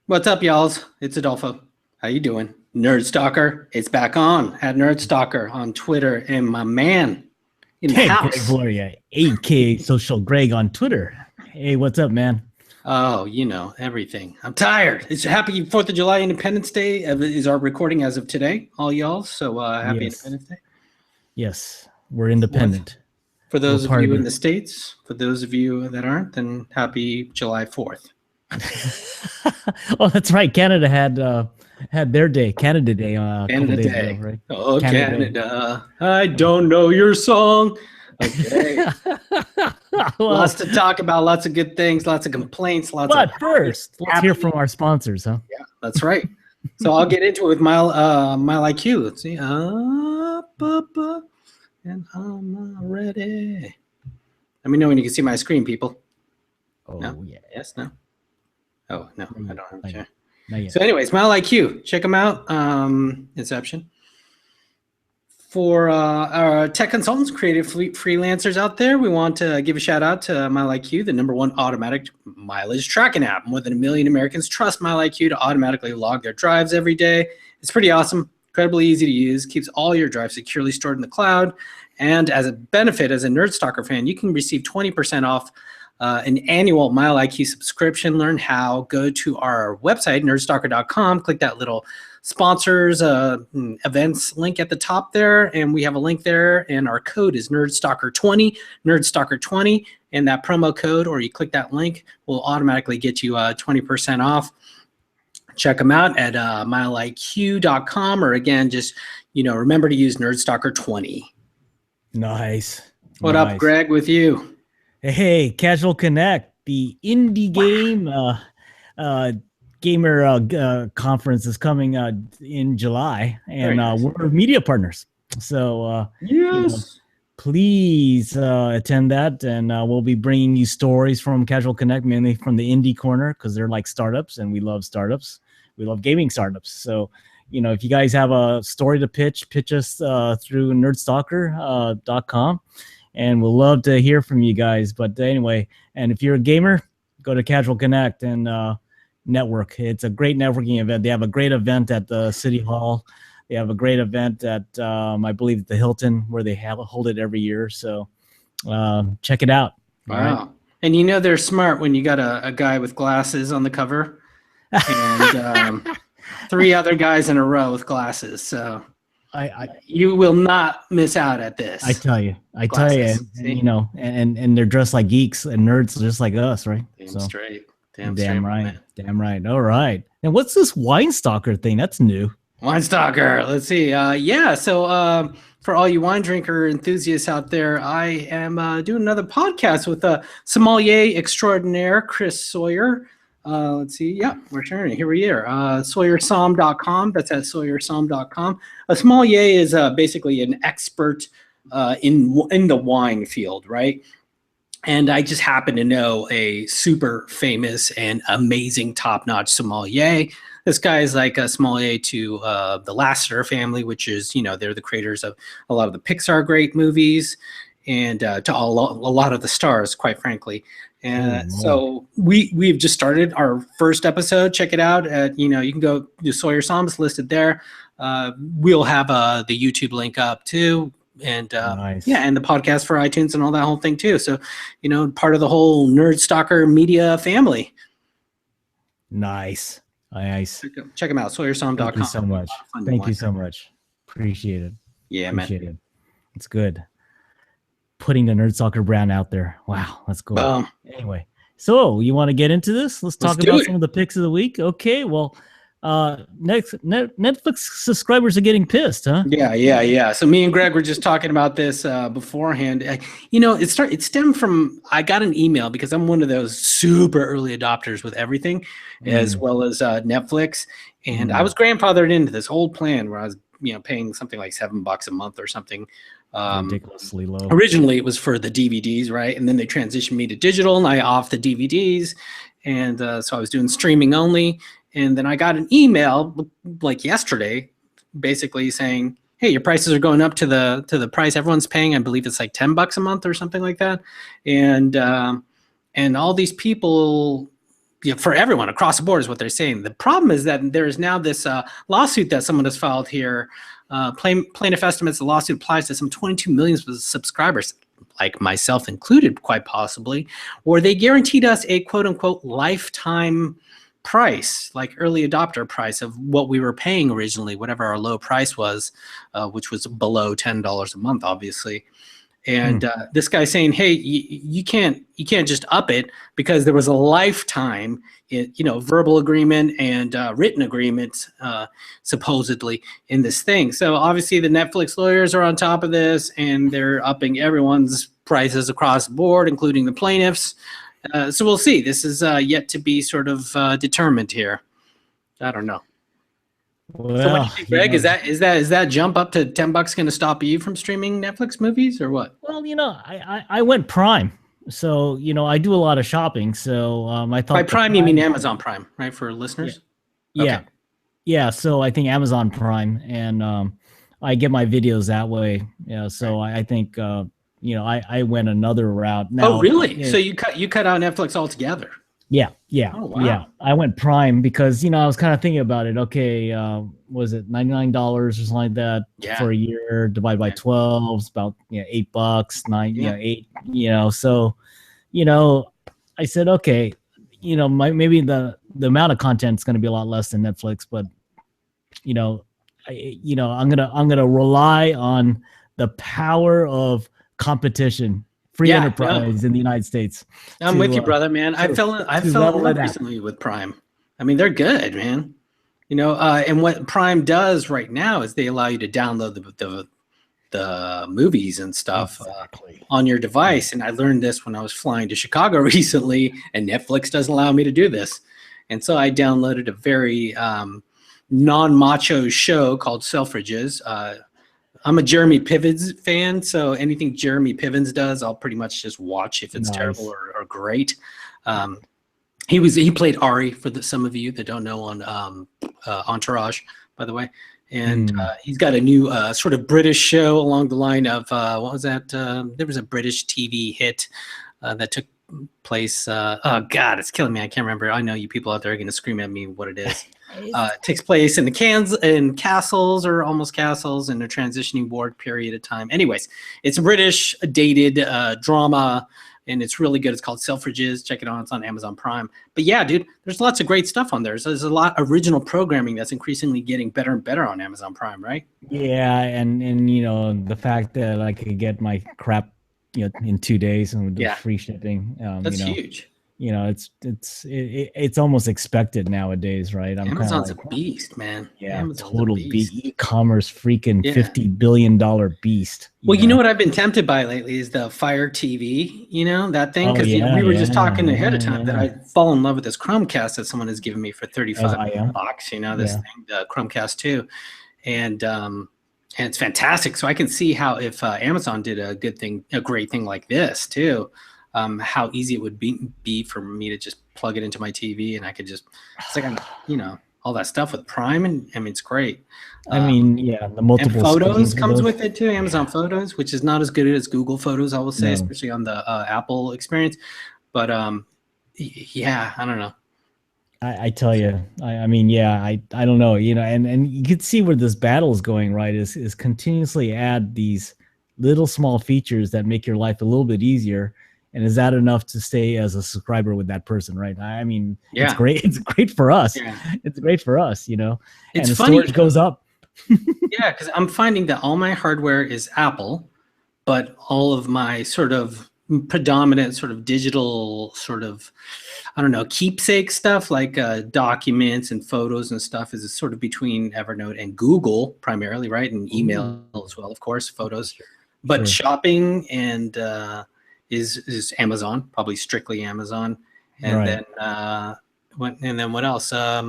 What's up, y'alls? It's Adolfo. How you doing? Nerd Stalker, it's back on at Nerd Stalker on Twitter, and my man in the Hey, Greg house. Gloria, AK Social Greg on Twitter. Hey, what's up, man? Oh, everything. I'm tired. It's happy 4th of July, Independence Day is our recording as of today, all y'all. So happy Yes. Independence Day. Yes, we're independent. For those We're of part you of in the States, for those of you that aren't, then happy July 4th. Oh, that's right. Canada had their day, Canada Day, a couple Canada days Day. ago, right? Oh, Canada Canada. I don't know your song. Okay. Well, Lots to talk about, lots of good things, lots of complaints, lots of but first, let's hear from our sponsors, huh? Yeah, that's right. So I'll get into it with Mile IQ. Let's see. Up, and I'm ready. Let me know when you can see my screen, people. Oh, No? yeah. Yes, no? Oh, no, I don't have a chair. Not yet. So anyways, Mile IQ. Check them out. Inception. For our tech consultants, creative freelancers out there, we want to give a shout out to MileIQ, the #1 automatic mileage tracking app. More than 1 million Americans trust MileIQ to automatically log their drives every day. It's pretty awesome, incredibly easy to use, keeps all your drives securely stored in the cloud. And as a benefit, as a Nerd Stalker fan, you can receive 20% off an annual MileIQ subscription. Learn how. Go to our website, nerdstalker.com, click that little sponsors events link at the top there, and we have a link there, and our code is nerdstalker20, nerdstalker20, and that promo code, or you click that link, will automatically get you 20% off. Check them out at mileiq.com, or again, just remember to use nerdstalker20. Nice. What up, Greg, with you? Hey, Casual Connect, the indie game gamer conference is coming in July, and nice. We're media partners. So yes, please attend that, and we'll be bringing you stories from Casual Connect, mainly from the indie corner, because they're like startups, and we love startups. We love gaming startups. So if you guys have a story to pitch us through nerdstalker.com. And we'll love to hear from you guys. But anyway, and if you're a gamer, go to Casual Connect and network. It's a great networking event. They have a great event at the City Hall. They have a great event at, I believe, the Hilton, where they hold it every year. So check it out. Wow. Right? And they're smart when you got a guy with glasses on the cover and 3 other guys in a row with glasses. So you will not miss out at this. I tell you, and they're dressed like geeks and nerds, just like us, right? Damn straight. Damn right. Man. Damn right. All right. And what's this Wine Stalker thing? That's new. Wine Stalker. Let's see. So for all you wine drinker enthusiasts out there, I am doing another podcast with sommelier extraordinaire Chris Sawyer. Let's see. Yeah, we're sharing it. Here we are. SawyerSomm.com. That's at SawyerSomm.com. A sommelier is basically an expert in the wine field, right? And I just happen to know a super famous and amazing top-notch sommelier. This guy is like a sommelier to the Lasseter family, which is, they're the creators of a lot of the Pixar great movies, and to a lot of the stars, quite frankly. And so we've just started our first episode. Check it out. You can go to Sawyer Somm, it's listed there. We'll have the YouTube link up too. And nice. And the podcast for iTunes and all that whole thing too. So, part of the whole Nerd Stalker media family. Nice. Check them out. SawyerSomm.com. Thank you so much. Thank you so much. Appreciate it. Yeah, Appreciate it. It's good. Putting the Nerd Stalker brand out there. Wow, that's cool. Anyway, so you want to get into this? Let's talk about some of the picks of the week. Okay, well, Netflix subscribers are getting pissed, huh? Yeah. So me and Greg were just talking about this beforehand. It stemmed from, I got an email because I'm one of those super early adopters with everything, as well as Netflix. And I was grandfathered into this old plan where I was, paying something like $7 a month or something. Ridiculously low. Originally, it was for the DVDs, right? And then they transitioned me to digital, and I off the DVDs. And so I was doing streaming only. And then I got an email like yesterday, basically saying, "Hey, your prices are going up to the price everyone's paying. I believe it's like $10 a month or something like that." And all these people, for everyone across the board is what they're saying. The problem is that there is now this lawsuit that someone has filed here. Plaintiff estimates the lawsuit applies to some 22 million subscribers, like myself included, quite possibly, where they guaranteed us a quote unquote lifetime price, like early adopter price of what we were paying originally, whatever our low price was, which was below $10 a month, obviously. And this guy's saying, hey, you can't just up it, because there was a lifetime, verbal agreement and written agreement, supposedly, in this thing. So obviously the Netflix lawyers are on top of this, and they're upping everyone's prices across the board, including the plaintiffs. So we'll see. This is yet to be sort of determined here. I don't know. Well, so what do you think, Greg? Is that jump up to $10 going to stop you from streaming Netflix movies, or what? Well, I went Prime, so I do a lot of shopping. So I thought by Prime you mean Amazon Prime, right, for listeners? Yeah, okay. Yeah. So I think Amazon Prime, and I get my videos that way. Yeah. So I think I went another route. Now, oh, really? So you cut out Netflix altogether? Yeah. Oh, wow. Yeah. I went Prime because, I was kind of thinking about it. Okay. Was it $99 or something like that for a year, divided by 12, it's about, $8, $8, so, I said, okay, maybe the amount of content is going to be a lot less than Netflix, but, I'm going to rely on the power of competition. Free enterprise in the United States. I'm with you, brother, man. I fell in love recently with Prime. I mean, they're good, man. And what Prime does right now is they allow you to download the movies and stuff on your device. And I learned this when I was flying to Chicago recently, and Netflix doesn't allow me to do this. And so I downloaded a very non-macho show called Selfridges. I'm a Jeremy Piven's fan, so anything Jeremy Piven's does, I'll pretty much just watch if it's terrible or great. He played Ari, for some of you that don't know, on Entourage, by the way. And he's got a new sort of British show along the line of, what was that? There was a British TV hit that took place. Oh, God, it's killing me. I can't remember. I know you people out there are going to scream at me what it is. It takes place in castles, or almost castles, in a transitioning war period of time. Anyways, it's a British dated drama, and it's really good. It's called Selfridges. Check it out. It's on Amazon Prime. But yeah, dude, there's lots of great stuff on there. So there's a lot of original programming that's increasingly getting better and better on Amazon Prime, right? Yeah, and the fact that I could get my crap in 2 days and with free shipping. That's huge. It's almost expected nowadays, right? Amazon's a beast, man. Yeah, Amazon's total beast. E-commerce freaking $50 billion beast. Well, you know what I've been tempted by lately is the Fire TV, that thing, because we were just talking ahead of time that I fall in love with this Chromecast that someone has given me for $35, this thing, the Chromecast 2. And it's fantastic. So I can see how if Amazon did a great thing like this too, how easy it would be for me to just plug it into my TV, and I could just, it's like, all that stuff with Prime, and I mean, it's great. The multiple and Photos comes with it too, Amazon Photos, which is not as good as Google Photos, I will say, especially on the Apple experience. But yeah, I don't know. I tell you, I don't know, and you can see where this battle is going, right? Is continuously add these little small features that make your life a little bit easier. And is that enough to stay as a subscriber with that person, right? I mean, it's great. It's great for us. Yeah. It's great for us, It's and the funny, storage goes up. Yeah, because I'm finding that all my hardware is Apple, but all of my sort of predominant sort of digital sort of, I don't know, keepsake stuff like documents and photos and stuff is sort of between Evernote and Google primarily, right? And email as well, of course, photos. But shopping and is Amazon, probably strictly Amazon. And then what else? I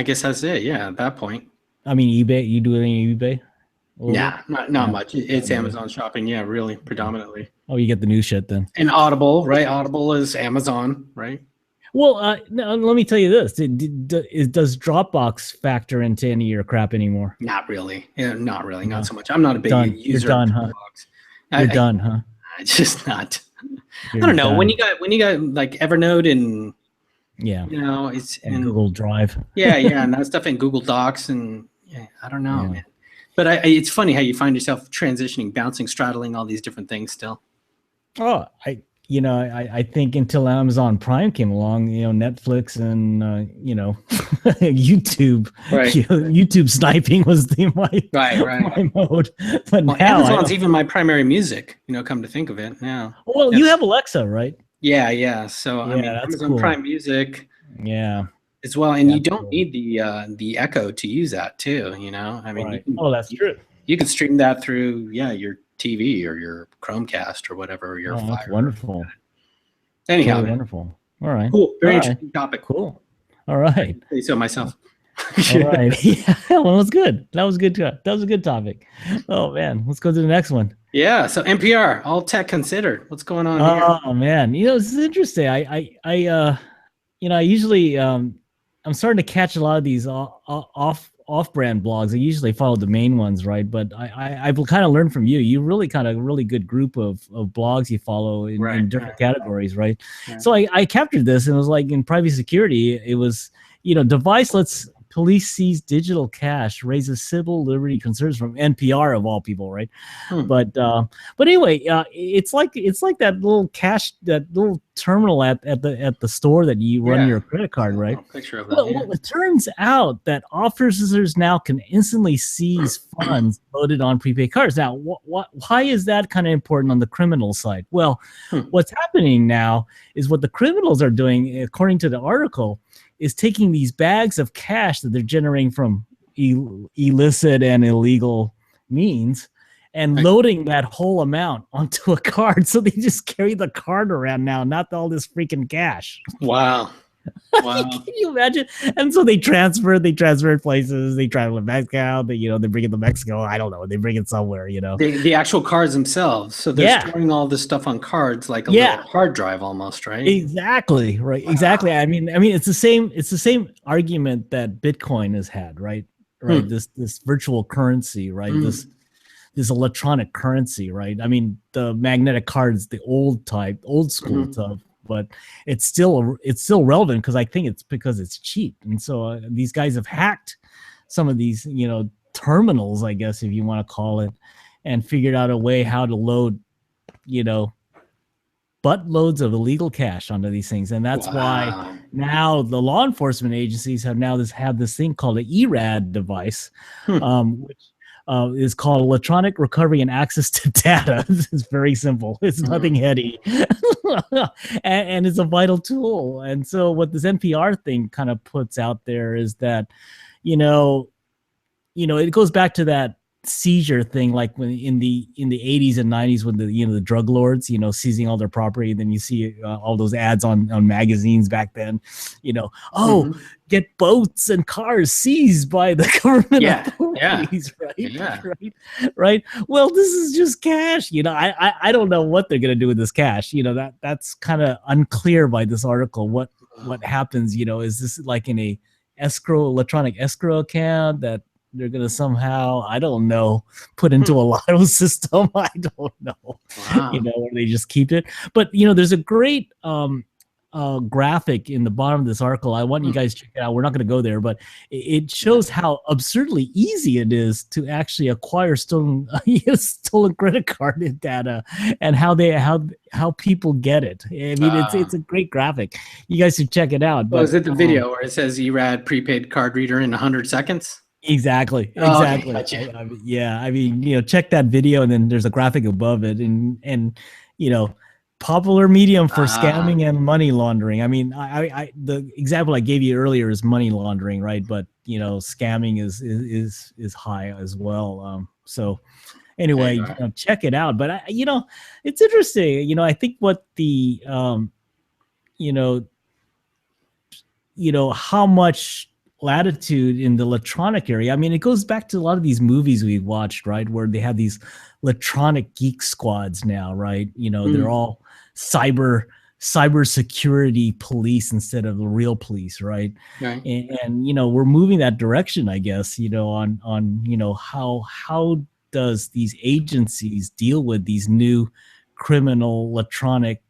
guess that's it. Yeah, at that point. I mean, eBay. You do any eBay? Yeah, not much. It's Amazon shopping. Yeah, really, predominantly. Oh, you get the new shit then. And Audible, right? Audible is Amazon, right? Well, now, let me tell you this: does Dropbox factor into any of your crap anymore? Not really. Yeah, not really. Not so much. I'm not a big user. You're done, huh? You're done, huh? It's just not. I don't You're know, done. when you got like Evernote and Yeah. it's And and Google Drive. yeah, and that stuff in Google Docs and yeah, I don't know, Yeah. man. But it's funny how you find yourself transitioning, bouncing, straddling all these different things still. Oh, I think until Amazon Prime came along, Netflix and YouTube, Right. YouTube sniping was Right, right. my mode. But Well, now I Amazon's don't. even my primary music, come to think of it now. Well, you Yes. have Alexa, right? Yeah, yeah. So I Yeah, mean, that's Amazon cool. Prime Music Yeah, as well, and you that's don't cool. need the Echo to use that too. I mean, Right. Oh, that's true. you can stream that through your TV or your Chromecast or whatever, or your Oh, that's Fire. wonderful. Anyhow, Totally man, wonderful. All right. cool, All very right. interesting topic. Cool. All right. Say so myself. All right. Yeah, well, that was good. That was good. That was a good topic. Oh man, let's go to the next one. Yeah. So NPR, all tech considered. What's going on here? Oh man, this is interesting. I usually I'm starting to catch a lot of these off brand blogs. I usually follow the main ones, right? But I've kind of learned from you. You really kind of really good group of blogs you follow Right. in different categories, right? Right. So I captured this and it was like in private security, it was device lets police seize digital cash raises civil liberty concerns from NPR of all people, right? Hmm. But anyway, it's like that little cash, that little terminal at the store that you run Yeah. your credit card, right? Picture of that. Well, Yeah. it turns out that officers now can instantly seize funds loaded on prepaid cards. Now, why is that kind of important on the criminal side? Well, Hmm. what's happening now is what the criminals are doing, according to the article, is taking these bags of cash that they're generating from illicit and illegal means and Right. loading that whole amount onto a card. So they just carry the card around now, not all this freaking cash. Wow. Wow. Can you imagine? And so they transfer places. They travel to Mexico. They bring it to Mexico. I don't know. They bring it somewhere. The actual cards themselves. So they're Yeah. storing all this stuff on cards like a Yeah. little hard drive almost, right? Exactly. Right. Wow. Exactly. I mean, it's the same argument that Bitcoin has had, right? Right. This virtual currency, right? This electronic currency, right? I mean, the magnetic cards, the old school stuff, but it's still relevant because I think it's because it's cheap. And so these guys have hacked some of these, terminals, I guess, if you want to call it, and figured out a way how to load, buttloads of illegal cash onto these things. And that's why now the law enforcement agencies have this thing called an ERAD device, which is called electronic recovery and access to data. It's very simple. It's nothing heady. and it's a vital tool. And so what this NPR thing kind of puts out there is that, it goes back to that seizure thing, like when in the 80s and 90s when the drug lords seizing all their property, and then you see all those ads on magazines back then, get boats and cars seized by the government authorities. Right. Well, this is just cash. I don't know what they're gonna do with this cash. That's kind of unclear by this article. What happens? Is this like in a electronic escrow account that they're going to somehow, I don't know, put into a lotto system? I don't know. Wow. Or they just keep it. But there's a great graphic in the bottom of this article. I want you guys to check it out. We're not going to go there, but it shows how absurdly easy it is to actually acquire stolen credit card data, and how people get it. I mean, it's a great graphic. You guys should check it out. But is it the video where it says ERAD prepaid card reader in 100 seconds? Exactly. Okay, gotcha. I mean, check that video, and then there's a graphic above it, and popular medium for scamming and money laundering. I mean, the example I gave you earlier is money laundering, right? But scamming is high as well. So anyway, check it out. But it's interesting. I think what the how much latitude in the electronic area. I mean, it goes back to a lot of these movies we've watched, right? Where they have these electronic geek squads now, right? They're all cyber security police instead of the real police, right? And we're moving that direction, I guess, on how does these agencies deal with these new criminal electronic,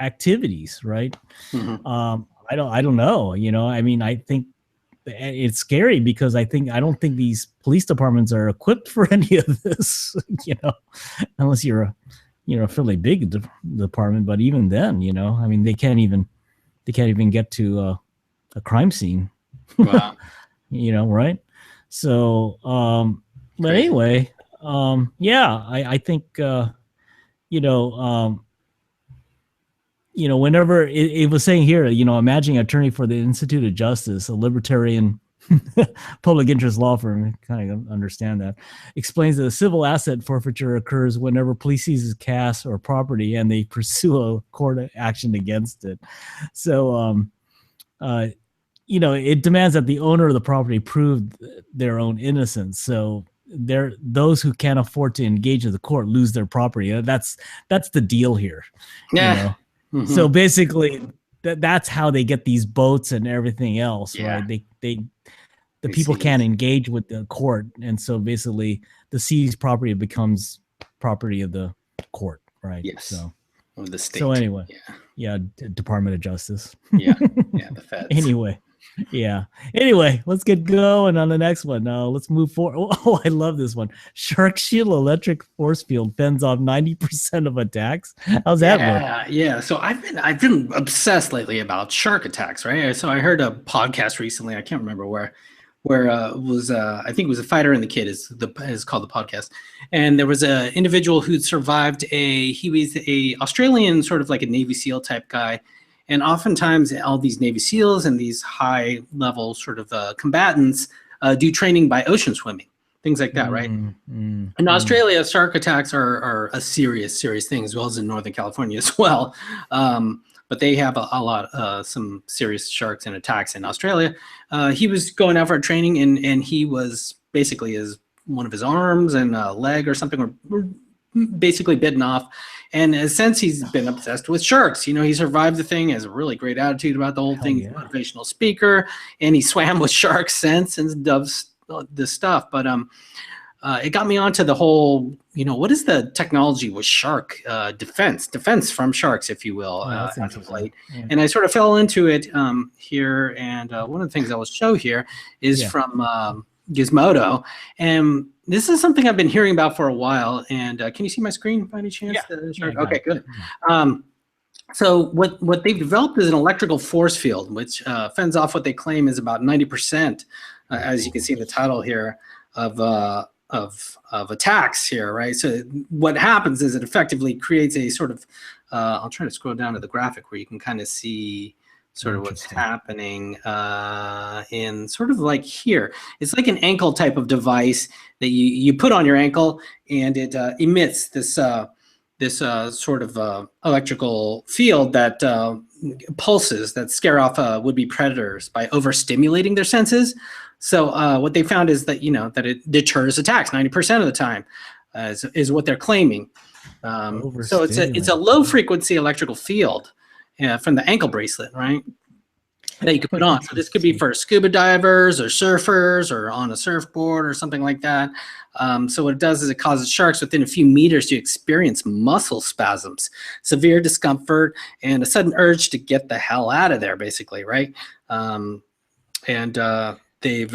activities, right? Mhm. I don't know. I mean, I think it's scary because I don't think these police departments are equipped for any of this, unless you're a fairly big department. But even then, I mean, they can't even get to a crime scene. Wow. Right? So, but Crazy. anyway, yeah, I think, whenever it was saying here, managing attorney for the Institute of Justice, a libertarian public interest law firm, kind of understand that, explains that a civil asset forfeiture occurs whenever police seizes cash or property and they pursue a court action against it. So, it demands that the owner of the property prove their own innocence. So those who can't afford to engage in the court lose their property. That's the deal here. Yeah. So basically that's how they get these boats and everything else, right? The people can't engage with the court, and so basically the seized property becomes property of the court, right? Yes. So of the state. So anyway, Department of Justice. The feds. Anyway, let's get going on the next one. Let's move forward. Oh, I love this one. Shark Shield electric force field fends off 90% of attacks. How's that work? Yeah. So I've been obsessed lately about shark attacks, right? So I heard a podcast recently. I can't remember where it was. I think it was A Fighter and the Kid is called the podcast, and there was a individual who'd survived he was a Australian, sort of like a Navy SEAL type guy. And oftentimes all these Navy SEALs and these high level sort of combatants do training by ocean swimming, things like that, right? In Australia, shark attacks are a serious thing, as well as in Northern California as well. But they have a lot, some serious sharks and attacks in Australia. He was going out for training, and he was basically one of his arms and a leg or something were basically bitten off. And since he's been obsessed with sharks, he survived the thing, has a really great attitude about the whole thing. He's a motivational speaker, and he swam with sharks since and does this stuff. But it got me onto the whole, what is the technology with shark defense from sharks, if you will, as of late. Yeah. And I sort of fell into it here. And one of the things I will show here is from Gizmodo. And this is something I've been hearing about for a while. And can you see my screen by any chance? Okay, good. So what they've developed is an electrical force field, which fends off what they claim is about 90%, as you can see in the title here, of attacks here, right? So what happens is it effectively creates a sort of, I'll try to scroll down to the graphic where you can kind of see sort of what's happening in sort of like here. It's like an ankle type of device that you put on your ankle, and it emits this sort of electrical field that pulses that scare off would-be predators by overstimulating their senses. So what they found is that that it deters attacks 90% of the time, is what they're claiming. So it's a low frequency electrical field from the ankle bracelet, right? That you could put on. So this could be for scuba divers or surfers or on a surfboard or something like that. So what it does is it causes sharks within a few meters to experience muscle spasms, severe discomfort, and a sudden urge to get the hell out of there, basically, right? They've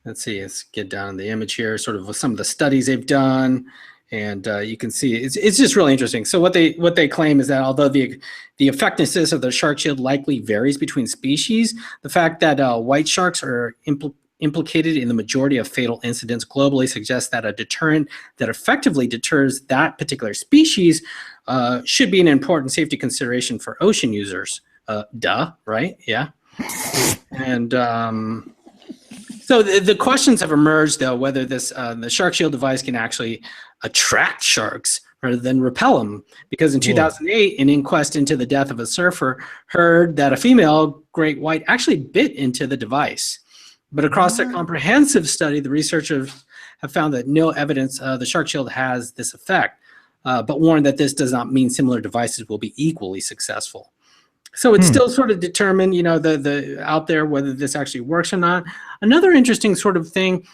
let's get down the image here, sort of some of the studies they've done. And you can see it's just really interesting. So what they claim is that although the effectiveness of the shark shield likely varies between species, the fact that white sharks are implicated in the majority of fatal incidents globally suggests that a deterrent that effectively deters that particular species should be an important safety consideration for ocean users. Right? Yeah. And so the questions have emerged, though, whether the shark shield device can actually attract sharks rather than repel them. Because in 2008, an inquest into the death of a surfer heard that a female great white actually bit into the device. But across their comprehensive study, the researchers have found that no evidence the shark shield has this effect, but warned that this does not mean similar devices will be equally successful. So it's still sort of determined, the out there whether this actually works or not. Another interesting sort of thing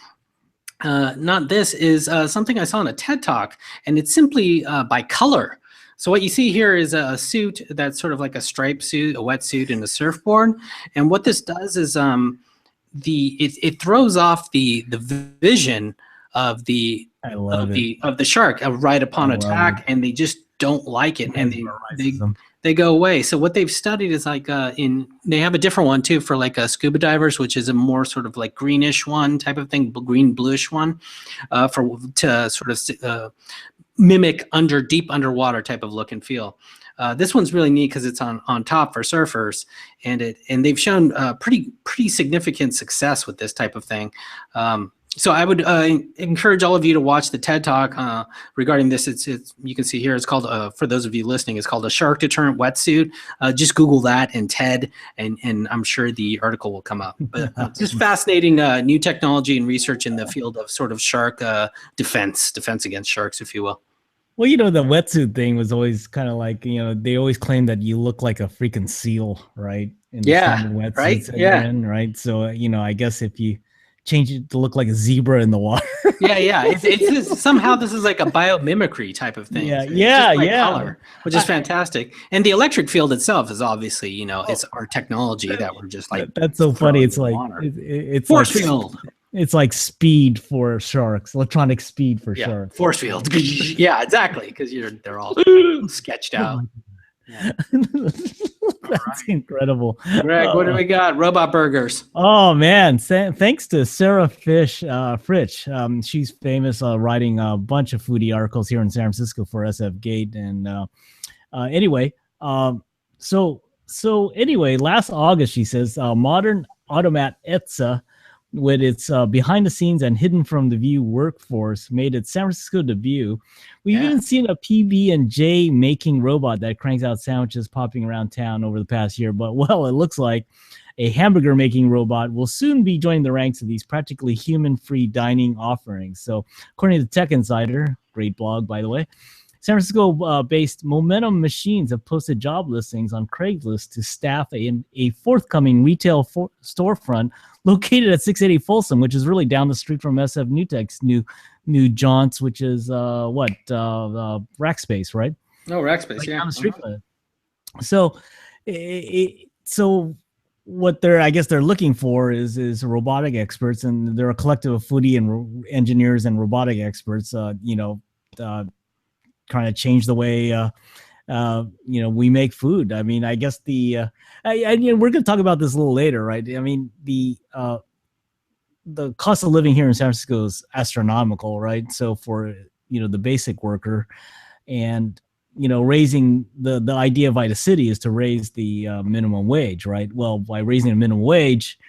not this, is something I saw in a TED Talk, and it's simply by color. So what you see here is a suit that's sort of like a striped suit, a wetsuit, and a surfboard. And what this does is it throws off the vision of the I love it. of the shark right upon I love attack, it. and they just don't like it, and Mesmerizes them. they go away. So what they've studied is like they have a different one too for like scuba divers, which is a more sort of like greenish one type of thing, green bluish one, for to sort of mimic deep underwater type of look and feel. This one's really neat because it's on top for surfers, and they've shown pretty significant success with this type of thing. So I would encourage all of you to watch the TED Talk regarding this. It's you can see here. It's called for those of you listening. It's called a shark deterrent wetsuit. Just Google that and TED, and I'm sure the article will come up. But just fascinating new technology and research in the field of sort of shark defense against sharks, if you will. Well, the wetsuit thing was always kind of like, they always claim that you look like a freaking seal, right? In the standard wetsuits right? that you're in, right? So, I guess if you change it to look like a zebra in the water. yeah. It's somehow this is like a biomimicry type of thing. Yeah, color, which is fantastic. And the electric field itself is obviously, it's our technology that we're just like. That's so funny. It's like it's force like, field. It's like speed for sharks, electronic speed for sharks. Force field. Yeah, exactly. Because they're all sketched out. Yeah. That's incredible. Greg, what do we got? Robot burgers. Oh man, thanks to Sarah Fritsch. She's famous writing a bunch of foodie articles here in San Francisco for SF Gate. And anyway, so anyway, last August, she says, modern automat Etza, with its behind the scenes and hidden from the view workforce, made its San Francisco debut. We've even seen a PB&J making robot that cranks out sandwiches popping around town over the past year. But, well, it looks like a hamburger making robot will soon be joining the ranks of these practically human-free dining offerings. So, according to Tech Insider, great blog, by the way, San Francisco-based Momentum Machines have posted job listings on Craigslist to staff a forthcoming retail storefront located at 680 Folsom, which is really down the street from SF Newtek's new jaunts, which is Rackspace, right? Oh, Rackspace, right down the street from it. So what I guess they're looking for is robotic experts, and they're a collective of foodie and engineers and robotic experts. Trying to change the way we make food. I mean, I guess we're going to talk about this a little later, right? I mean, the cost of living here in San Francisco is astronomical, right? So for the basic worker, and raising the idea by the city is to raise the minimum wage, right? Well, by raising the minimum wage,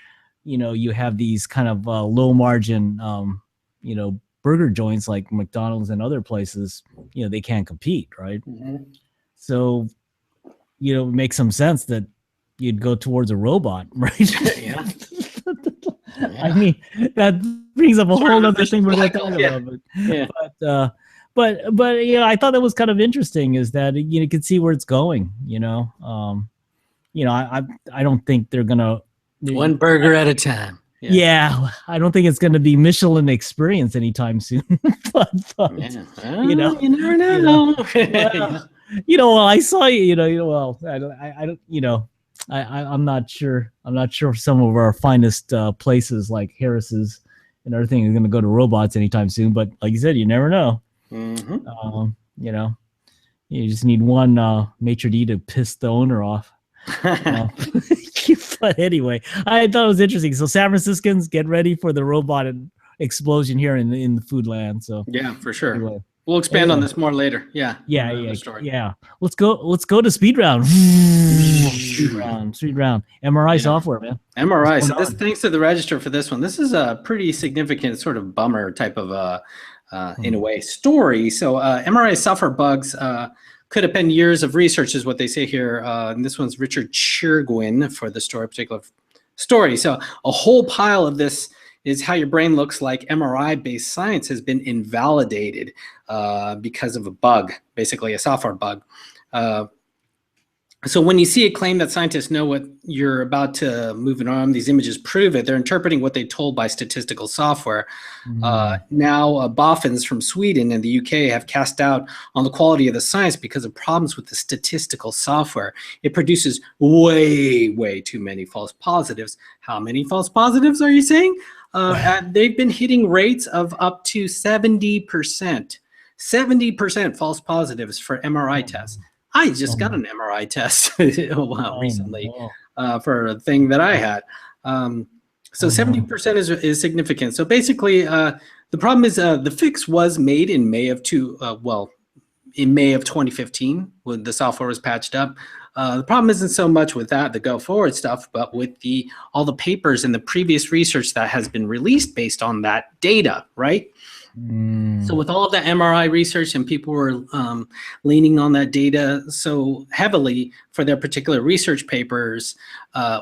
you have these kind of low margin, burger joints like McDonald's and other places, they can't compete, right? Mm-hmm. So, it makes some sense that you'd go towards a robot, right? Yeah. I mean, that brings up a whole other thing we're going to talk about. But I thought that was kind of interesting, is that you can see where it's going. I don't think they're gonna one burger at a time. Yeah, I don't think it's going to be Michelin experience anytime soon. but you never know. Well, I saw well, I don't, I'm not sure. I'm not sure if some of our finest places like Harris's and everything is going to go to robots anytime soon. But like you said, you never know. Mm-hmm. You just need one maitre d' to piss the owner off. But anyway, I thought it was interesting. So San Franciscans, get ready for the robot explosion here in the food land. So yeah, for sure. Anyway. We'll expand on this more later. Yeah. Let's go to speed round. Speed round. MRI software, man. MRI. So thanks to the register for this one. This is a pretty significant sort of bummer type of in a way story. So MRI software bugs could have been years of research, is what they say here. And this one's Richard Chirgwin for the particular story. So a whole pile of this is how your brain looks like. MRI-based science has been invalidated because of a bug, basically a software bug. So when you see a claim that scientists know what you're about to move an arm, these images prove it. They're interpreting what they told by statistical software. Now, boffins from Sweden and the UK have cast doubt on the quality of the science because of problems with the statistical software. It produces way too many false positives. How many false positives are you saying? They've been hitting rates of up to 70%. 70% false positives for MRI tests. I just got an MRI test recently for a thing that I had. So 70% is significant. So basically, the problem is the fix was made in May of 2015 when the software was patched up. The problem isn't so much with that, the go forward stuff, but with all the papers and the previous research that has been released based on that data, right? So with all of that MRI research and people were leaning on that data so heavily for their particular research papers,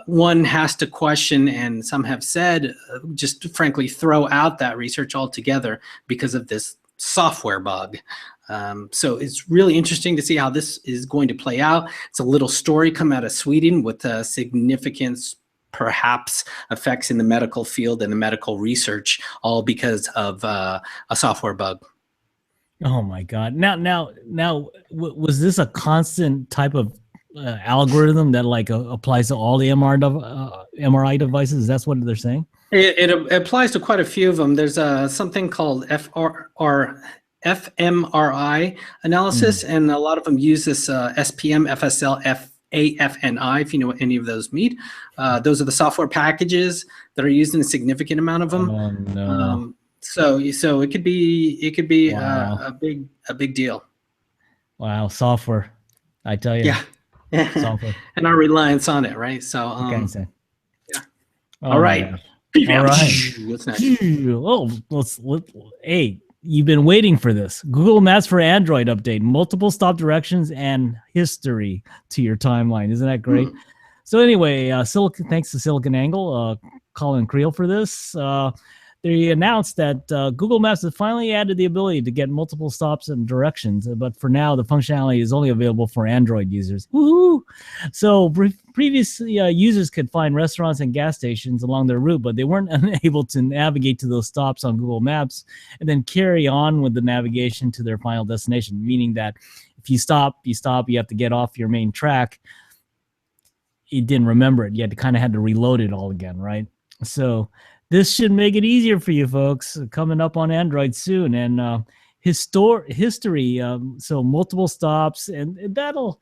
one has to question, and some have said, just frankly, throw out that research altogether because of this software bug. So it's really interesting to see how this is going to play out. It's a little story come out of Sweden with significant perhaps effects in the medical field and the medical research, all because of a software bug. Oh my God! Now, was this a constant type of algorithm that like applies to all the MRI devices? That's what they're saying. It applies to quite a few of them. There's something called fMRI analysis, and a lot of them use this SPM, FSL, AFNI, if you know what any of those mean. Those are the software packages that are used in a significant amount of them. Oh, no. So it could be Wow. a big deal. Wow, software, I tell you. Yeah, software, and our reliance on it, right? So yeah. Oh, all right. All right. What's next? Oh, hey, you've been waiting for this. Google Maps for Android update, multiple stop directions and history to your timeline. Isn't that great? So anyway, thanks to SiliconANGLE, Colin Creel for this. They announced that Google Maps has finally added the ability to get multiple stops and directions, but for now, the functionality is only available for Android users. Woohoo! So previous users could find restaurants and gas stations along their route, but they weren't able to navigate to those stops on Google Maps and then carry on with the navigation to their final destination, meaning that if you stop, you have to get off your main track. You didn't remember it. You had to kind of had to reload it all again, right? So this should make it easier for you folks coming up on Android soon. And history, so multiple stops, and that'll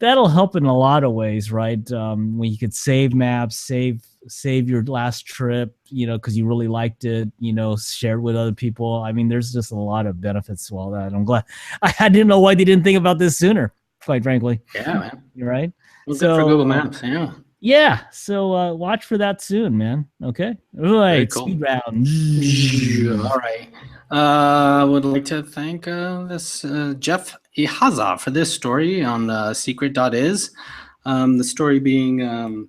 help in a lot of ways, right? When you could save maps, save your last trip, because you really liked it, share it with other people. I mean, there's just a lot of benefits to all that. I'm glad. I didn't know why they didn't think about this sooner, quite frankly. Yeah, man. You're right. Well, so good for Google Maps, yeah. Yeah, so watch for that soon, man. Okay. All right, cool. Speed round. All right. I would like to thank this Jeff Ihaza for this story on secret.is. The story being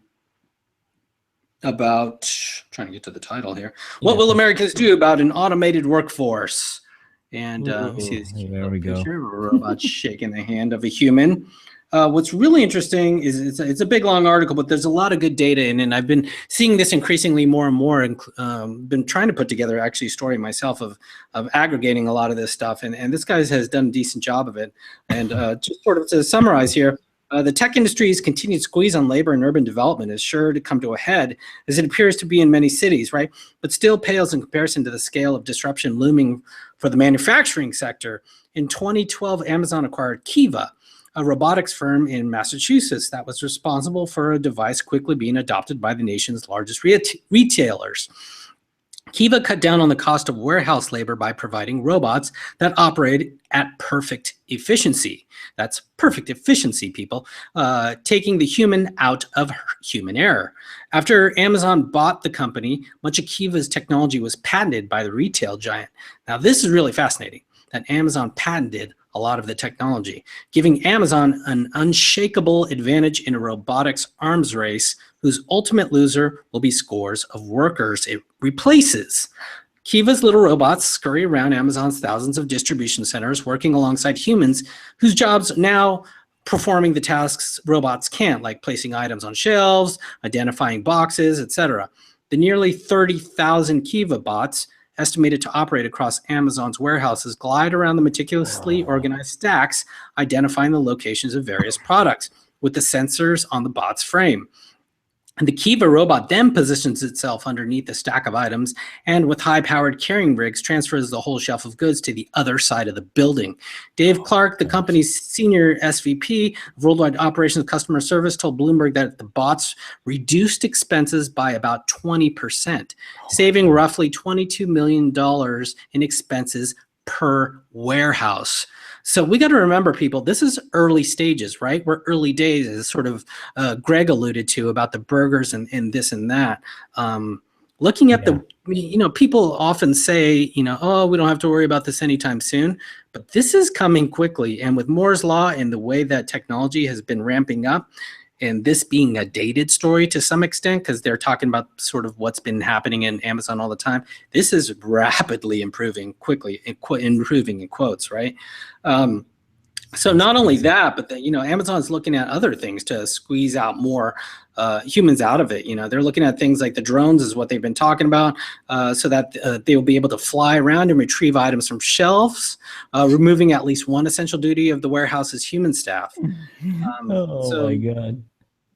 about, trying to get to the title here. What will Americans do about an automated workforce? And you see this cute there we picture go. of a robot shaking the hand of a human. What's really interesting is it's a big, long article, but there's a lot of good data in it. And I've been seeing this increasingly more and more, and been trying to put together actually a story myself of aggregating a lot of this stuff. And this guy has done a decent job of it. And just sort of to summarize here, the tech industry's continued squeeze on labor and urban development is sure to come to a head, as it appears to be in many cities, right? But still pales in comparison to the scale of disruption looming for the manufacturing sector. In 2012, Amazon acquired Kiva, a robotics firm in Massachusetts that was responsible for a device quickly being adopted by the nation's largest retailers. Kiva cut down on the cost of warehouse labor by providing robots that operate at perfect efficiency. That's perfect efficiency, people, taking the human out of human error. After Amazon bought the company, much of Kiva's technology was patented by the retail giant. Now, this is really fascinating, that Amazon patented a lot of the technology, giving Amazon an unshakable advantage in a robotics arms race whose ultimate loser will be scores of workers it replaces. Kiva's little robots scurry around Amazon's thousands of distribution centers, working alongside humans whose jobs now performing the tasks robots can't, like placing items on shelves, identifying boxes, etc. The nearly 30,000 Kiva bots estimated to operate across Amazon's warehouses glide around the meticulously organized stacks, identifying the locations of various products with the sensors on the bot's frame. And the Kiva robot then positions itself underneath the stack of items and with high-powered carrying rigs transfers the whole shelf of goods to the other side of the building. Dave Clark, the company's senior SVP of Worldwide Operations Customer Service, told Bloomberg that the bots reduced expenses by about 20%, saving roughly $22 million in expenses per warehouse. So we got to remember, people, this is early stages, right? We're early days, as sort of Greg alluded to about the burgers and this and that. Looking at people often say, oh, we don't have to worry about this anytime soon. But this is coming quickly. And with Moore's Law and the way that technology has been ramping up, and this being a dated story to some extent, because they're talking about sort of what's been happening in Amazon all the time, this is rapidly improving quickly, improving in quotes, right? So not only that, but Amazon's looking at other things to squeeze out more humans out of it. They're looking at things like the drones is what they've been talking about, so that they will be able to fly around and retrieve items from shelves, removing at least one essential duty of the warehouse's human staff. My God.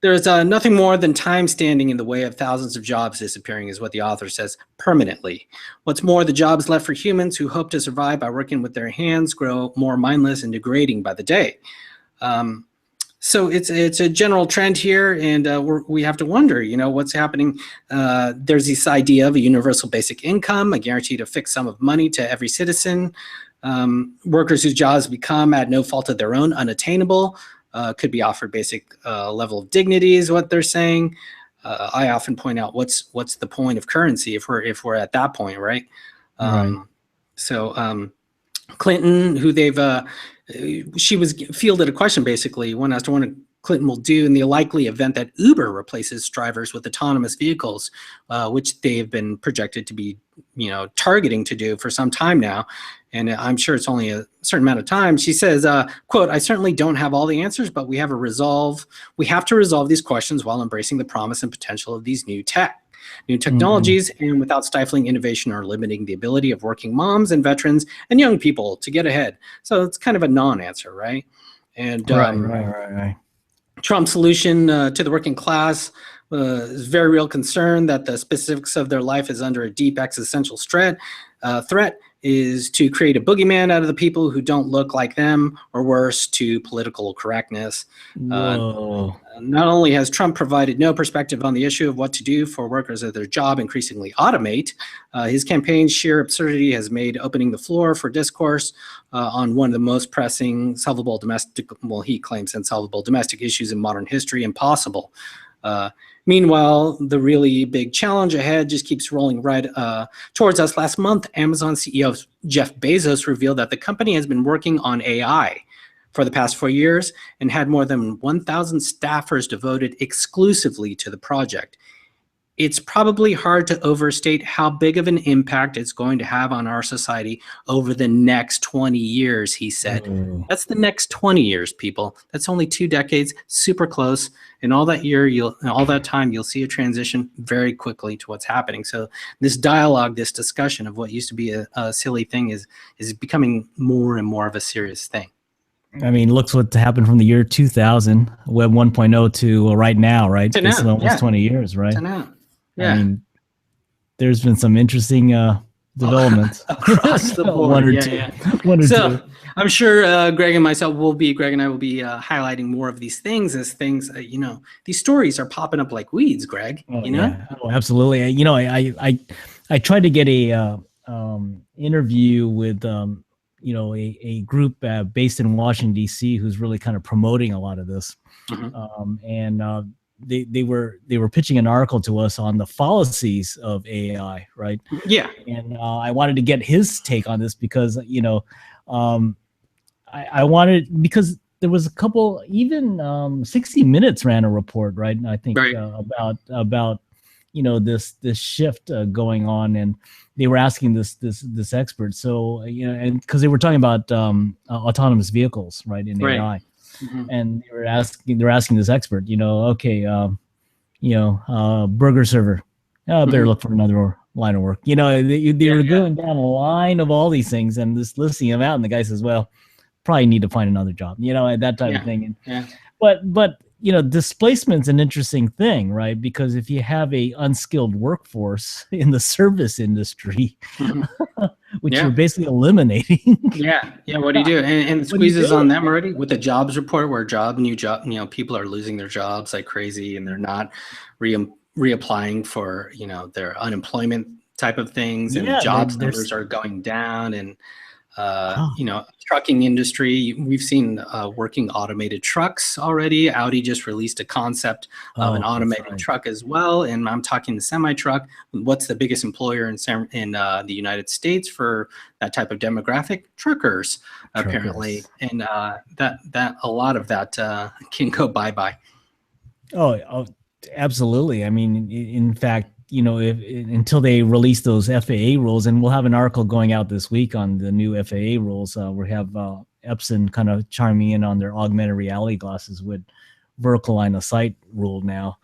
There's nothing more than time standing in the way of thousands of jobs disappearing, is what the author says, permanently. What's more, the jobs left for humans who hope to survive by working with their hands grow more mindless and degrading by the day. So it's a general trend here, and we have to wonder, what's happening. There's this idea of a universal basic income, a guarantee to fix sum of money to every citizen. Workers whose jobs become, at no fault of their own, unattainable, could be offered basic level of dignity, is what they're saying. I often point out what's the point of currency if we're at that point, right? So Clinton, who she was fielded a question basically when asked what Clinton will do in the likely event that Uber replaces drivers with autonomous vehicles, which they've been projected to be, targeting to do for some time now. And I'm sure it's only a certain amount of time. She says, quote, "I certainly don't have all the answers, but we have to resolve these questions while embracing the promise and potential of these new technologies, and without stifling innovation or limiting the ability of working moms and veterans and young people to get ahead." So it's kind of a non-answer, right? And right. Trump's solution to the working class is very real concern that the specifics of their life is under a deep existential threat is to create a boogeyman out of the people who don't look like them, or worse, to political correctness. Not only has Trump provided no perspective on the issue of what to do for workers at their job increasingly automate, his campaign's sheer absurdity has made opening the floor for discourse on one of the most pressing, he claims unsolvable domestic issues in modern history impossible. Meanwhile, the really big challenge ahead just keeps rolling right towards us. Last month, Amazon CEO Jeff Bezos revealed that the company has been working on AI for the past 4 years and had more than 1,000 staffers devoted exclusively to the project. It's probably hard to overstate how big of an impact it's going to have on our society over the next 20 years, he said. That's the next 20 years, people. That's only 2 decades, super close. And all that time, you'll see a transition very quickly to what's happening. So this dialogue, this discussion of what used to be a silly thing is becoming more and more of a serious thing. I mean, looks what happened from the year 2000, Web 1.0 to right now, right? To now, it's almost 20 years, right? To now. Yeah. I mean, there's been some interesting developments across the board. One or two. I'm sure Greg and I will be highlighting more of these things as things, these stories are popping up like weeds, Greg. Yeah. Oh, absolutely. I tried to get a interview with a group based in Washington D.C. who's really kind of promoting a lot of this, They were pitching an article to us on the fallacies of AI, right? Yeah. And I wanted to get his take on this because I wanted, because there was a couple, even 60 Minutes ran a report, right? And I think about this shift going on, and they were asking this expert. So and because they were talking about autonomous vehicles, right, in AI. and they're asking this expert, okay, burger server, better look for another line of work. They were going down a line of all these things and just listing them out, and the guy says, well, probably need to find another job, that type of thing. But displacement's an interesting thing, right? Because if you have a unskilled workforce in the service industry, which you're basically eliminating. What do you do? And the squeeze is on them already with the jobs report, where people are losing their jobs like crazy, and they're not reapplying for their unemployment type of things, and jobs numbers are going down, and trucking industry, we've seen working automated trucks already. Audi just released a concept of an automated truck as well, and I'm talking the semi truck. What's the biggest employer in the United States for that type of demographic? Truckers, apparently, and that a lot of that can go bye. Oh, absolutely. I mean, in fact, until they release those FAA rules, and we'll have an article going out this week on the new FAA rules. We have Epson kind of chiming in on their augmented reality glasses with vertical line of sight rule now.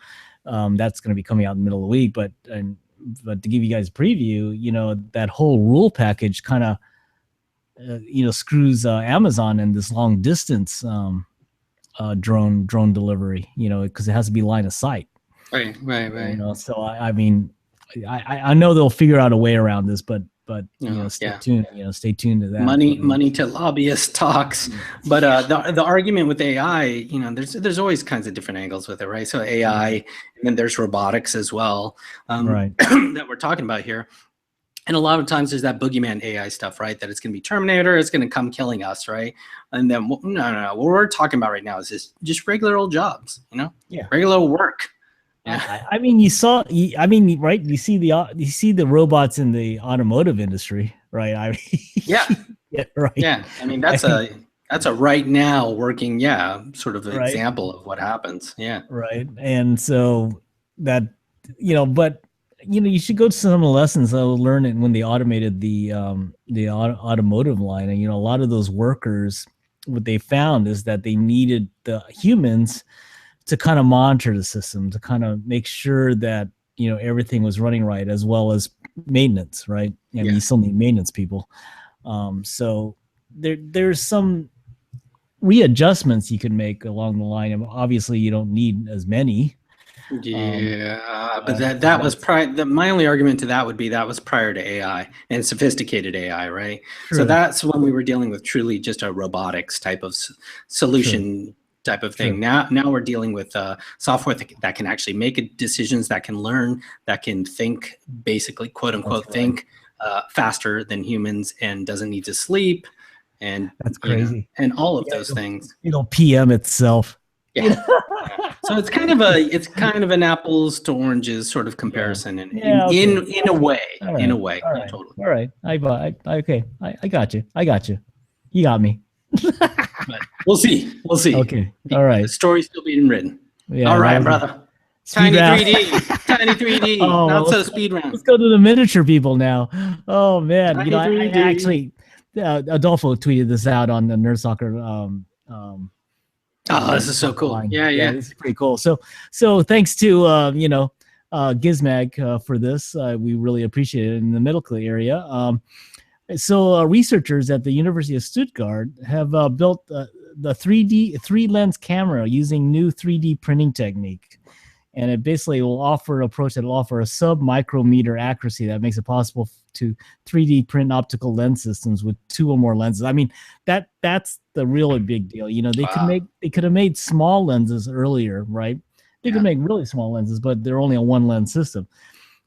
That's going to be coming out in the middle of the week. But to give you guys a preview, that whole rule package kind of, screws Amazon and this long distance drone delivery, because it has to be line of sight. Right. So I mean, I know they'll figure out a way around this, but stay tuned. Stay tuned to that. Money to lobbyist talks, but the argument with AI, there's always kinds of different angles with it, right? So AI, and then there's robotics as well, right? That we're talking about here. And a lot of times there's that boogeyman AI stuff, right? That it's going to be Terminator, it's going to come killing us, right? And then no. What we're talking about right now is just regular old jobs, regular work. I mean, you see the robots in the automotive industry, right? Right. Yeah. I mean, that's a right now working, sort of an example of what happens. Yeah. Right. And so that, but you should go to some of the lessons that will learn it when they automated the automotive line. And, a lot of those workers, what they found is that they needed the humans to kind of monitor the system, to kind of make sure that, everything was running right, as well as maintenance, right? You still need maintenance people. So there's some readjustments you can make along the line. And obviously you don't need as many. But that was my only argument to that would be that was prior to AI and sophisticated AI, right? True. So that's when we were dealing with truly just a robotics type of solution. True. Type of thing. True. Now we're dealing with software that can actually make decisions, that can learn, that can think, basically, quote unquote, think faster than humans, and doesn't need to sleep. And that's crazy. And all of those things. PM itself. Yeah. So it's kind of an apples to oranges sort of comparison, in a way. Right. In a way. All right. Totally. All right. I got you. You got me. But we'll see. Okay. All right. The story's still being written. Yeah. All right, brother. Tiny 3D. Oh, not so speed round. Let's go to the miniature people now. Oh man, I actually Adolfo tweeted this out on the Nerd Soccer. This is so cool. Line. Yeah. This is pretty cool. So thanks to Gizmag for this. We really appreciate it in the medical area. So researchers at the University of Stuttgart have built the 3 lens camera using new 3D printing technique. And it basically will offer an approach that will offer a sub-micrometer accuracy that makes it possible to 3D print optical lens systems with 2 or more lenses. I mean, that's the really big deal. They could have made small lenses earlier, right? They could make really small lenses, but they're only a 1-lens system.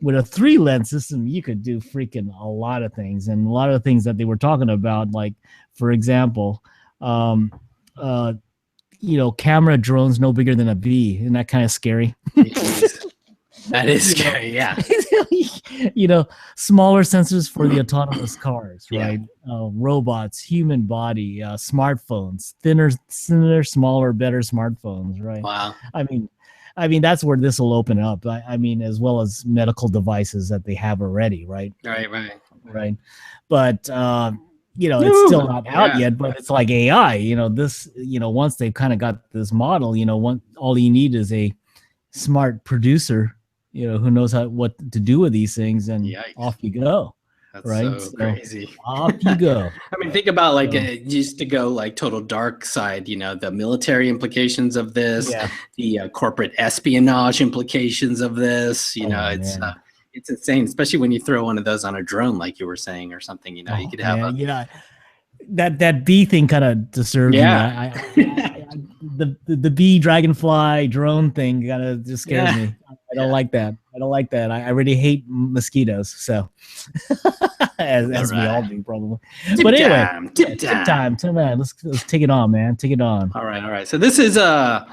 With a 3-lens system, you could do freaking a lot of things. And a lot of the things that they were talking about, like, for example, camera drones no bigger than a bee. Isn't that kind of scary? That is scary, yeah. Smaller sensors for the autonomous cars, right? Robots, human body, smartphones, thinner, smaller, better smartphones, right? Wow. I mean, that's where this will open up. I mean, as well as medical devices that they have already, right? Right. Right. But, it's still Woo! not out Yeah. yet, but it's like AI. This, once they've kind of got this model, all you need is a smart producer, who knows what to do with these things, and Yikes. off you go, That's right? so So crazy. off you go. I mean, think about like So just to go like total dark side, the military implications of this, yeah. the corporate espionage implications of this. Oh man. It's insane, especially when you throw one of those on a drone, like you were saying, or something. You Oh could have a man. That bee thing kind of disturbs me. yeah, The bee dragonfly drone thing kind of just scares yeah, me. I don't yeah. like that. I don't like that. I really hate mosquitoes. So All as we all right, do probably. tip But anyway, time, yeah, tip tip time. time. Man, let's take it on, man. Take it on. All right, all right. So this is a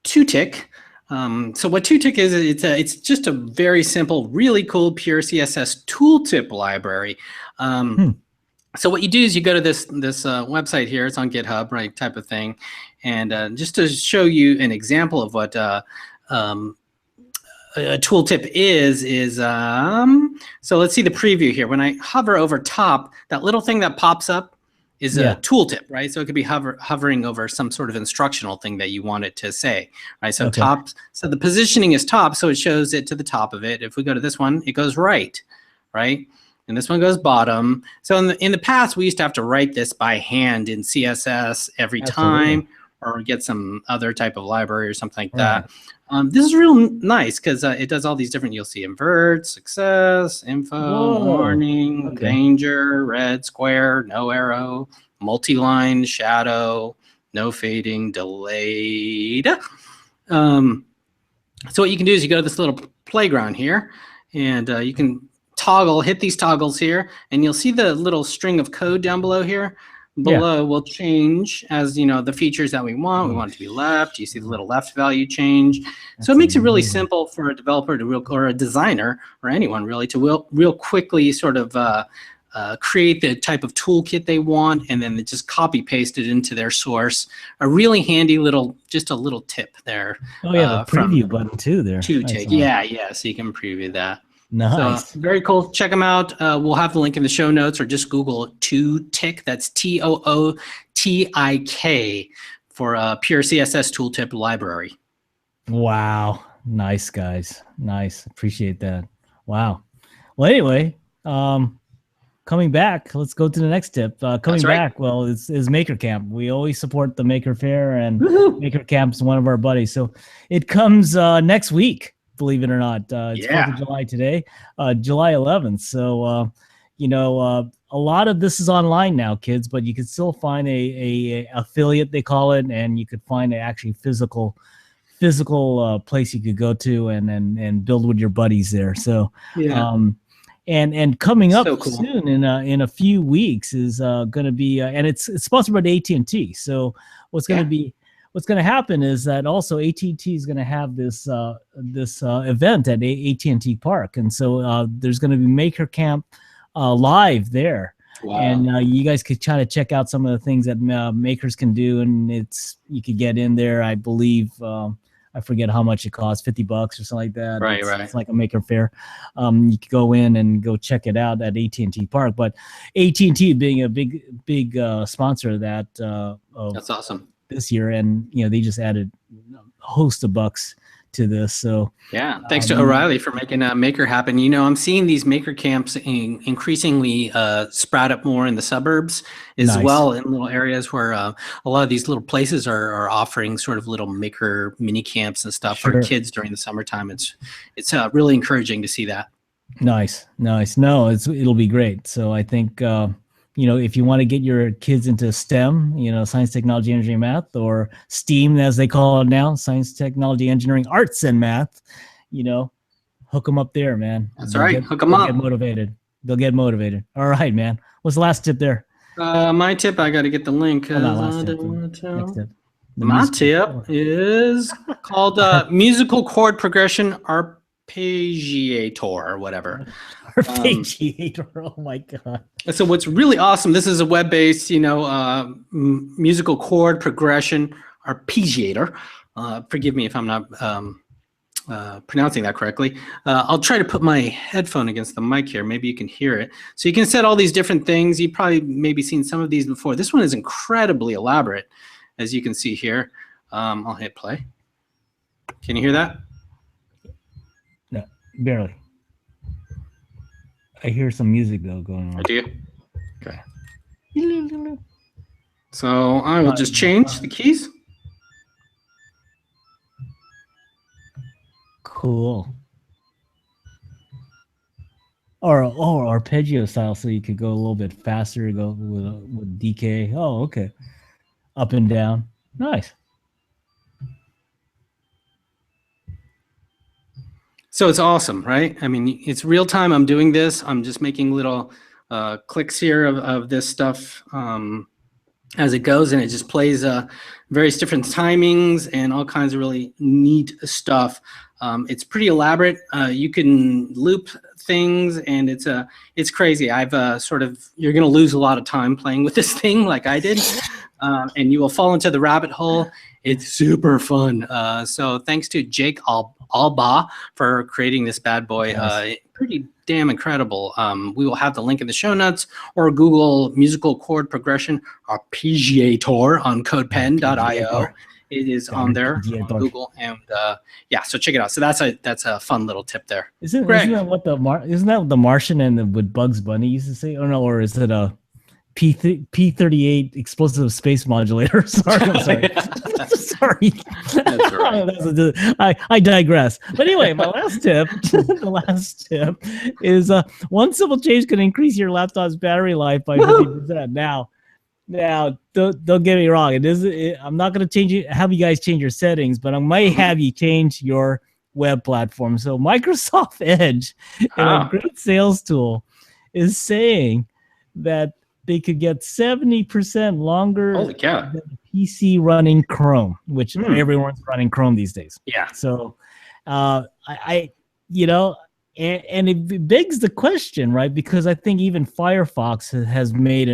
two tick. So what two tick is? It's just a very simple, really cool pure CSS tooltip library. Hmm. So what you do is you go to this website here. It's on GitHub, right? Type of thing, and just to show you an example of what a tooltip is so let's see the preview here. When I hover over top, that little thing that pops up is Yeah. a tooltip, right? So it could be hovering over some sort of instructional thing that you want it to say, right? So Okay. top, so the positioning is top, so it shows it to the top of it. If we go to this one, it goes right? And this one goes bottom. So in the past, we used to have to write this by hand in CSS every Absolutely. time, or get some other type of library or something like Right. that. This is real nice because it does all these different, you'll see invert, success, info, Whoa. warning, Okay. danger, red, square, no arrow, multi-line, shadow, no fading, delayed. So what you can do is you go to this little playground here, and you can hit these toggles here, and you'll see the little string of code down below here. Below will change as the features that we want. We want it to be left. You see the little left value change. So it makes it really simple for a developer or a designer or anyone really to real quickly sort of create the type of toolkit they want, and then just copy paste it into their source. A really handy little tip there. Oh yeah, the preview button too there. Nice. Yeah. So you can preview that. Nice. So, very cool. Check them out. We'll have the link in the show notes, or just Google Tootik. That's TOOTIK for a pure CSS tooltip library. Wow. Nice, guys. Nice. Appreciate that. Wow. Well, anyway, coming back, let's go to the next tip. Coming back, well, is Maker Camp. We always support the Maker Fair, and Maker Camp's one of our buddies. So it comes next week. Believe it or not, it's 4th of July today, July 11th. So, a lot of this is online now, kids, but you can still find a affiliate, they call it, and you could find an actually physical place you could go to and build with your buddies there. So, and coming up soon in a few weeks is going to be, and it's sponsored by AT&T. So what's going to be, what's going to happen is that also AT&T is going to have this event at AT&T Park, and so there's going to be Maker Camp live there. Wow. And you guys could try to check out some of the things that makers can do, and you could get in there. I believe I forget how much it costs, $50 or something like that. Right. It's like a Maker Fair. You could go in and go check it out at AT&T Park. But AT&T being a big sponsor of that. That's awesome. This year, and they just added a host of bucks to this. So yeah, thanks to O'Reilly for making Maker happen. I'm seeing these Maker Camps increasingly sprout up more in the suburbs as well, in little areas where a lot of these little places are offering sort of little Maker mini camps and stuff for kids during the summertime. It's really encouraging to see that. Nice. No, it'll be great. So I think if you want to get your kids into STEM, science, technology, engineering, math, or STEAM, as they call it now, science, technology, engineering, arts, and math, hook them up there, man. That's right. Hook them up. They'll get motivated. All right, man. What's the last tip there? My tip, I got to get the link. Next tip. My tip is called musical chord progression arpeggiator or whatever. Arpeggiator. Oh my god. So what's really awesome, this is a web-based, musical chord progression arpeggiator. Forgive me if I'm not pronouncing that correctly. I'll try to put my headphone against the mic here. Maybe you can hear it. So you can set all these different things. You've probably maybe seen some of these before. This one is incredibly elaborate, as you can see here. I'll hit play. Can you hear that? No, barely. I hear some music though going on. I do. Okay. So I will just change the keys. Cool. Or arpeggio style, so you could go a little bit faster, go with DK. Oh, okay. Up and down. Nice. So it's awesome, right? I mean, it's real time. I'm doing this. I'm just making little clicks here of this stuff as it goes, and it just plays various different timings and all kinds of really neat stuff. It's pretty elaborate. You can loop things, and it's crazy. I've you're going to lose a lot of time playing with this thing like I did, and you will fall into the rabbit hole. It's super fun. So thanks to Jake Alba for creating this bad boy. Yes. Pretty damn incredible. We will have the link in the show notes, or Google musical chord progression arpeggiator on codepen.io. It is on there on Google, and yeah, so check it out. So that's a fun little tip there. Isn't that what the Martian and with Bugs Bunny used to say? Oh no, or is it a P-38 explosive space modulator? Sorry, I'm sorry. Sorry. That's right. I digress. But anyway, my last tip, is one simple change can increase your laptop's battery life by 50%. Now, don't get me wrong. I'm not going to have you guys change your settings, but I might have you change your web platform. So Microsoft Edge, a great sales tool, is saying that they could get 70% longer Holy cow. than a PC running Chrome, which everyone's running Chrome these days. Yeah. So, I and it begs the question, right? Because I think even Firefox has made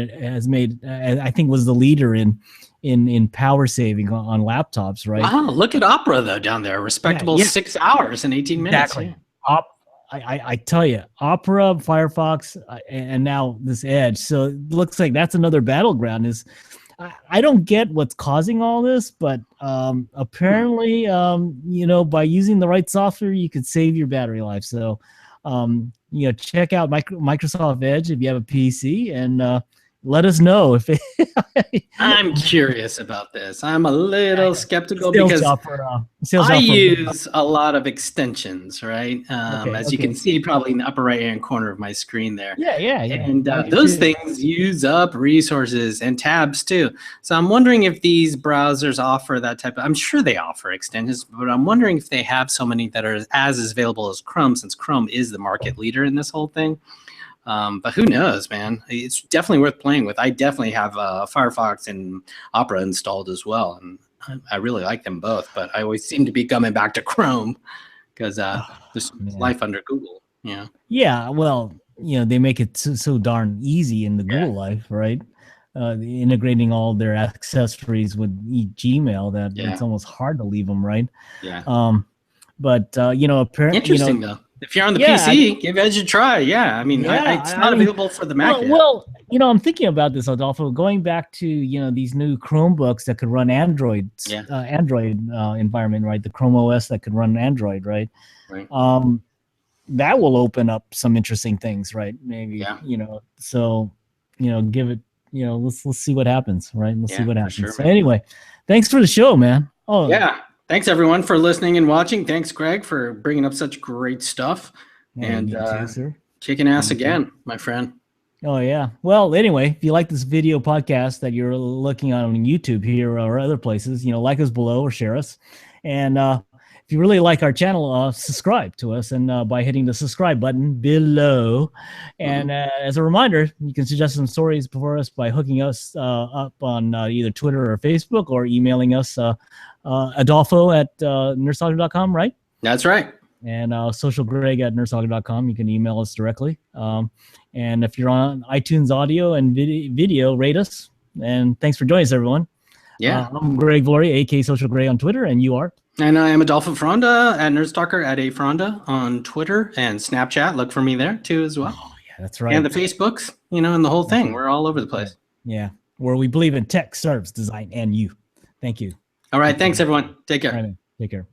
I think was the leader in power saving on laptops, right? Wow, look at Opera though down there, respectable 6 hours and 18 minutes. Exactly. I tell you, Opera, Firefox, and now this Edge. So it looks like that's another battleground. I don't get what's causing all this, but apparently, by using the right software, you could save your battery life. So, check out Microsoft Edge if you have a PC, and let us know if I'm curious about this. I'm a little skeptical because sales I use a lot of extensions, right? As you can see, probably in the upper right-hand corner of my screen there. Yeah. And those things use up resources and tabs too. So I'm wondering if these browsers offer that type of, I'm sure they offer extensions, but I'm wondering if they have so many that are as available as Chrome, since Chrome is the market leader in this whole thing. But who knows, man? It's definitely worth playing with. I definitely have Firefox and Opera installed as well, and I really like them both. But I always seem to be coming back to Chrome because there's life under Google. Yeah. Yeah. Well, they make it so darn easy in the Google life, right? Integrating all their accessories with Gmail that it's almost hard to leave them, right? Yeah. But apparently, interesting though. If you're on the PC, give Edge a try. Yeah, I mean, it's not available for the Mac yet. Well, I'm thinking about this, Adolfo. Going back to these new Chromebooks that could run Android environment, right? The Chrome OS that could run Android, right? Right. That will open up some interesting things, right? Maybe, So, give it. Let's see what happens, right? Let's see what happens. Sure, so anyway, thanks for the show, man. Oh yeah. Thanks, everyone, for listening and watching. Thanks, Greg, for bringing up such great stuff. And kicking ass again, my friend. Oh, yeah. Well, anyway, if you like this video podcast that you're looking on YouTube here or other places, like us below or share us. And if you really like our channel, subscribe to us and by hitting the subscribe button below. And as a reminder, you can suggest some stories for us by hooking us up on either Twitter or Facebook, or emailing us Adolfo at nerdsaga.com, right? That's right. And socialgreg at nerdsaga.com. You can email us directly. And if you're on iTunes audio and video, rate us. And thanks for joining us, everyone. Yeah. I'm Greg Vlory, aka Social Greg on Twitter, and you are? And I am Adolfo Fronda at Nerdstalker at @afronda on Twitter and Snapchat. Look for me there too as well. Oh, yeah, that's right. And the Facebooks, and the whole thing. We're all over the place. Yeah, where we believe in tech, startups, design, and you. Thank you. All right. Thanks, everyone. Take care. All right, man. Take care.